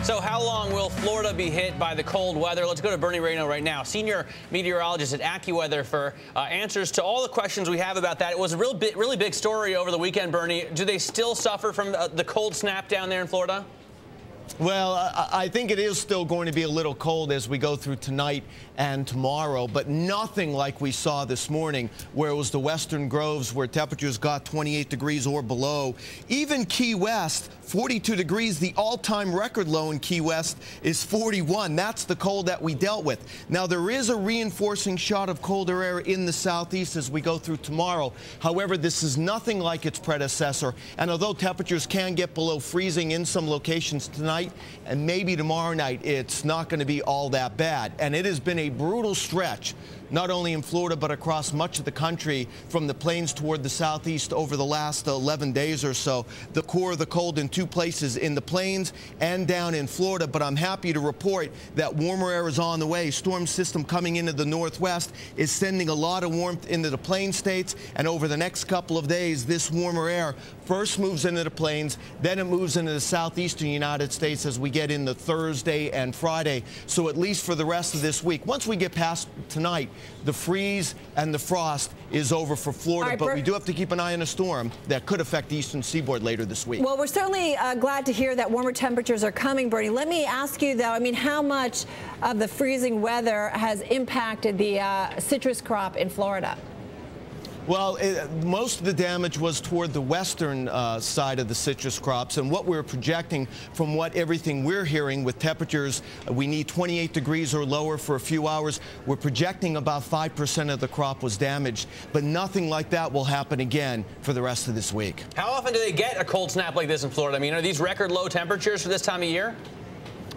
So how long will Florida be hit by the cold weather? Let's go to Bernie Rayno right now, senior meteorologist at AccuWeather, for answers to all the questions we have about that. It was a really big story over the weekend, Bernie. Do they still suffer from the cold snap down there in Florida? Well, I think it is still going to be a little cold as we go through tonight and tomorrow, but nothing like we saw this morning, where it was the western groves where temperatures got 28 degrees or below. Even Key West, 42 degrees. The all-time record low in Key West is 41. That's the cold that we dealt with. Now, there is a reinforcing shot of colder air in the southeast as we go through tomorrow. However, this is nothing like its predecessor. And although temperatures can get below freezing in some locations tonight and maybe tomorrow night, it's not going to be all that bad. And it has been a brutal stretch, not only in Florida, but across much of the country, from the plains toward the southeast over the last 11 days or so. The core of the cold in two places, in the plains and down in Florida. But I'm happy to report that warmer air is on the way. Storm system coming into the northwest is sending a lot of warmth into the plain states. And over the next couple of days, this warmer air first moves into the plains, then it moves into the southeastern United States as we get into Thursday and Friday. So at least for the rest of this week, once we get past tonight, the freeze and the frost is over for Florida, but we do have to keep an eye on a storm that could affect the eastern seaboard later this week. Well, we're certainly glad to hear that warmer temperatures are coming, Bernie. Let me ask you, though, I mean, how much of the freezing weather has impacted the citrus crop in Florida? Well, most of the damage was toward the western side of the citrus crops, and what we're projecting from everything we're hearing with temperatures, we need 28 degrees or lower for a few hours. We're projecting about 5% of the crop was damaged, but nothing like that will happen again for the rest of this week. How often do they get a cold snap like this in Florida? I mean, are these record low temperatures for this time of year?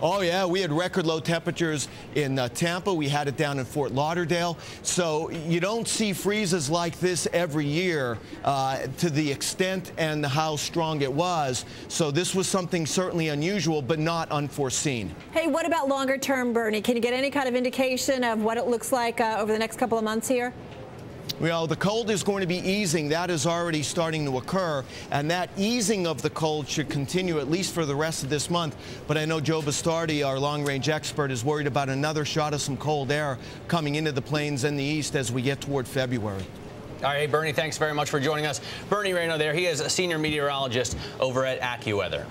Oh, yeah, we had record low temperatures in Tampa. We had it down in Fort Lauderdale. So you don't see freezes like this every year to the extent and how strong it was. So this was something certainly unusual, but not unforeseen. Hey, what about longer term, Bernie? Can you get any kind of indication of what it looks like over the next couple of months here? Well, the cold is going to be easing. That is already starting to occur, and that easing of the cold should continue at least for the rest of this month. But I know Joe Bastardi, our long-range expert, is worried about another shot of some cold air coming into the plains and the east as we get toward February. All right, Bernie, thanks very much for joining us. Bernie Rayno there. He is a senior meteorologist over at AccuWeather.